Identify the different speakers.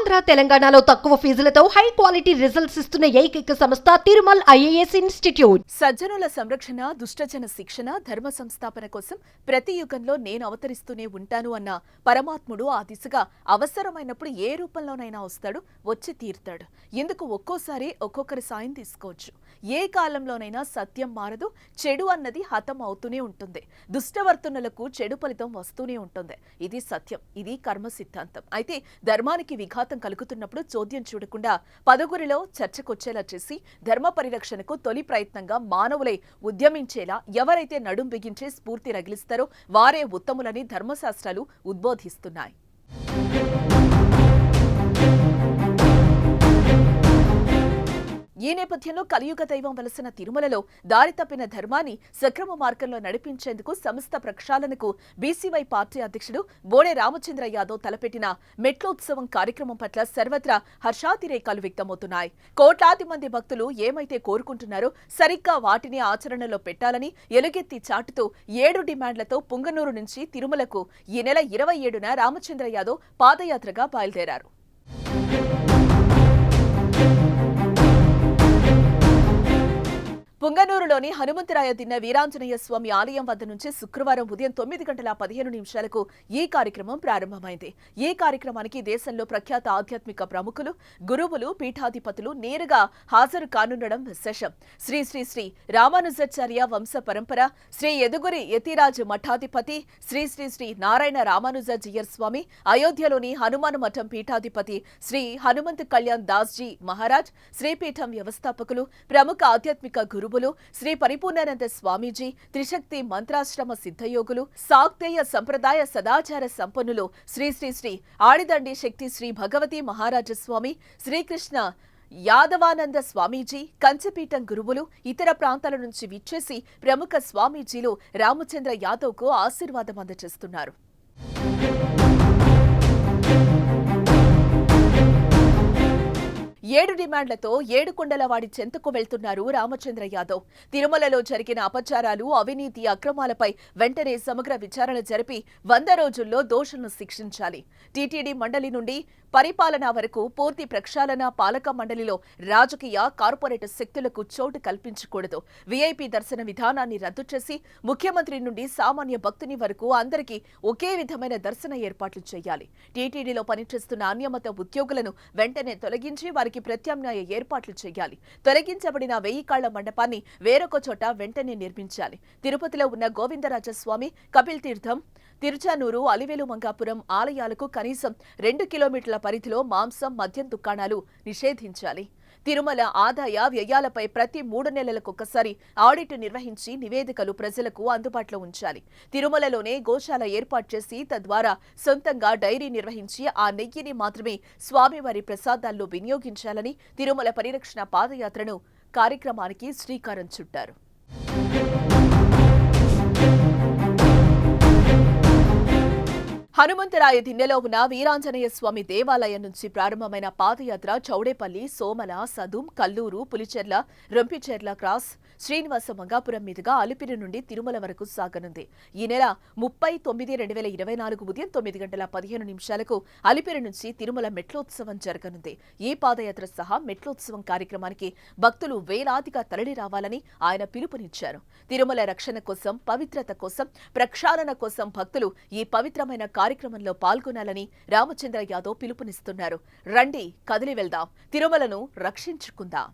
Speaker 1: ఆంధ్ర తెలంగాణలో తక్కువ ఫీజులతో high quality results ఇస్తున్న ఏకైక సంస్థ తిరుమల్ ఐఏఎస్ ఇన్స్టిట్యూట్.
Speaker 2: సజ్జనుల సంరక్షణ, దుష్టజన శిక్షణ, ధర్మ సంస్థాపన కోసం ప్రతి యుగంలో నేను అవతరిస్తూనే ఉంటాను అన్న పరమాత్ముడు ఆ దిశగా అవసరమైనప్పుడు ఏ రూపంలోనైనా వస్తాడు, వచ్చి తీరుతాడు. ఇందుకు ఒక్కోసారి ఒక్కొక్కరి సాయం తీసుకోవచ్చు. ఏ కాలంలోనైనా సత్యం మారదు, చెడు అన్నది హతం అవుతూనే ఉంటుంది. దుష్టవర్తనులకు చెడు ఫలితం వస్తూనే ఉంటుంది. ఇది సత్యం, ఇది కర్మ సిద్ధాంతం. అయితే ధర్మానికి విఘాతం కలుగుతున్నప్పుడు చోద్యం చూడకుండా పదుగురిలో చర్చకొచ్చేలా చేసి ధర్మ పరిరక్షణకు తొలి ప్రయత్నంగా మానవులై ఉద్యమించేలా ఎవరైతే నడుం బిగించే స్ఫూర్తి రగిలిస్తారో వారే ఉత్తములని ధర్మశాస్త్రాలు ఉద్బోధిస్తున్నాయి. ఈ నేపథ్యంలో కలియుగ దైవం వలసిన తిరుమలలో దారి తప్పిన ధర్మాన్ని సక్రమ మార్గంలో నడిపించేందుకు సమస్త ప్రక్షాళనకు బీసీవై పార్టీ అధ్యక్షుడు బోడే రామచంద్ర యాదవ్ తలపెట్టిన మెట్లోత్సవం కార్యక్రమం పట్ల సర్వత్రా హర్షాతిరేకాలు వ్యక్తమవుతున్నాయి. కోట్లాది మంది భక్తులు ఏమైతే కోరుకుంటున్నారో సరిగ్గా వాటిని ఆచరణలో పెట్టాలని ఎలుగెత్తి చాటుతూ 7 డిమాండ్లతో పుంగనూరు నుంచి తిరుమలకు ఈ నెల 27న రామచంద్ర యాదవ్ పాదయాత్రగా బయలుదేరారు. పుంగనూరులోని హనుమంతరాయ దిన్న వీరాంజనేయ స్వామి ఆలయం వద్ద నుంచి శుక్రవారం ఉదయం 9:15 ఈ కార్యక్రమం ప్రారంభమైంది. ఈ కార్యక్రమానికి దేశంలో ప్రఖ్యాత ఆధ్యాత్మిక ప్రముఖులు, గురువులు, పీఠాధిపతులు నేరుగా హాజరు కానుండడం విశేషం. శ్రీ శ్రీ శ్రీ రామానుజాచార్య వంశ పరంపర, శ్రీ యదుగురి యతిరాజు మఠాధిపతి శ్రీ శ్రీ శ్రీ నారాయణ రామానుజాజియర్ స్వామి, అయోధ్యలోని హనుమాన్ మఠం పీఠాధిపతి శ్రీ హనుమంత్ కళ్యాణ్ దాస్ జీ మహారాజ్, శ్రీపీఠం వ్యవస్థాపకులు, ప్రముఖ ఆధ్యాత్మిక గురువులు శ్రీ పరిపూర్ణానంద స్వామీజీ, త్రిశక్తి మంత్రాశ్రమ సిద్ధయోగులు, సాక్తేయ సంప్రదాయ సదాచార సంపన్నులు శ్రీ శ్రీ శ్రీ ఆడిదండి శక్తి శ్రీ భగవతి మహారాజస్వామి, శ్రీకృష్ణ యాదవానంద స్వామీజీ, కంచపీఠం గురువులు, ఇతర ప్రాంతాల నుంచి విచ్చేసి ప్రముఖ స్వామీజీలు రామచంద్ర యాదవ్కు ఆశీర్వాదం అందజేస్తున్నారు. ఏడు డిమాండ్లతో ఏడుకొండలవాడి చెంతకు వెళ్తున్నారు రామచంద్ర యాదవ్. తిరుమలలో జరిగిన అపచారాలు, అవినీతి, అక్రమాలపై వెంటనే సమగ్ర విచారణ జరిపి 100 రోజుల్లో దోషులను శిక్షించాలి. టీటీడీ మండలి నుండి పరిపాలన వరకు పూర్తి ప్రక్షాళన, పాలక మండలిలో రాజకీయ, కార్పొరేట్ శక్తులకు చోటు కల్పించకూడదు. వీఐపీ దర్శన విధానాన్ని రద్దు చేసి ముఖ్యమంత్రి నుండి సామాన్య భక్తుని వరకు అందరికీ ఒకే విధమైన దర్శన ఏర్పాట్లు చేయాలి. టీటీడీలో పనిచేస్తున్న అన్యమత ఉద్యోగులను వెంటనే తొలగించి వారికి ప్రత్యామ్నాయ ఏర్పాట్లు చేయాలి. తొలగించబడిన 1000 కాళ్ల మండపాన్ని వేరొక చోట వెంటనే నిర్మించాలి. తిరుపతిలో ఉన్న గోవిందరాజస్వామి, కపిల్ తీర్థం, తిరుచానూరు, అలివేలు మంగాపురం ఆలయాలకు కనీసం 2 కిలోమీటర్ల పరిధిలో మాంసం, మద్యం దుకాణాలు నిషేధించాలి. తిరుమల ఆదాయ వ్యయాలపై ప్రతి 3 నెలలకొకసారి ఆడిట్ నిర్వహించి నివేదికలు ప్రజలకు అందుబాటులో ఉంచాలి. తిరుమలలోనే గోశాల ఏర్పాటు చేసి తద్వారా సొంతంగా డైరీ నిర్వహించి ఆ నెయ్యిని మాత్రమే స్వామివారి ప్రసాదాల్లో వినియోగించాలని తిరుమల పరిరక్షణ పాదయాత్రను కార్యక్రమానికి శ్రీకారం చుట్టారు. హనుమంతరాయ దిన్నెలో ఉన్న వీరాంజనేయ స్వామి దేవాలయం నుంచి ప్రారంభమైన పాదయాత్ర చౌడేపల్లి, సోమల, సదుం, కల్లూరు, పులిచెర్ల, రొంపిచెర్ల క్రాస్, శ్రీనివాస మంగాపురం మీదుగా అలిపిరి నుండి తిరుమల వరకు సాగనుంది. ఈ నెల 30/9/2024 ఉదయం 9:15 అలిపిరి నుంచి తిరుమల మెట్లోత్సవం జరగనుంది. ఈ పాదయాత్ర సహా మెట్లోత్సవం కార్యక్రమానికి భక్తులు వేలాదిగా తరలి రావాలని ఆయన పిలుపునిచ్చారు. తిరుమల రక్షణ కోసం, పవిత్రత కోసం, ప్రక్షాళన కోసం భక్తులు ఈ పవిత్రమైన కార్యక్రమంలో పాల్గొనాలని రామచంద్ర యాదవ్ పిలుపునిస్తున్నారు. రండి, కదిలి వెళ్దాం, తిరుమలను రక్షించుకుందాం.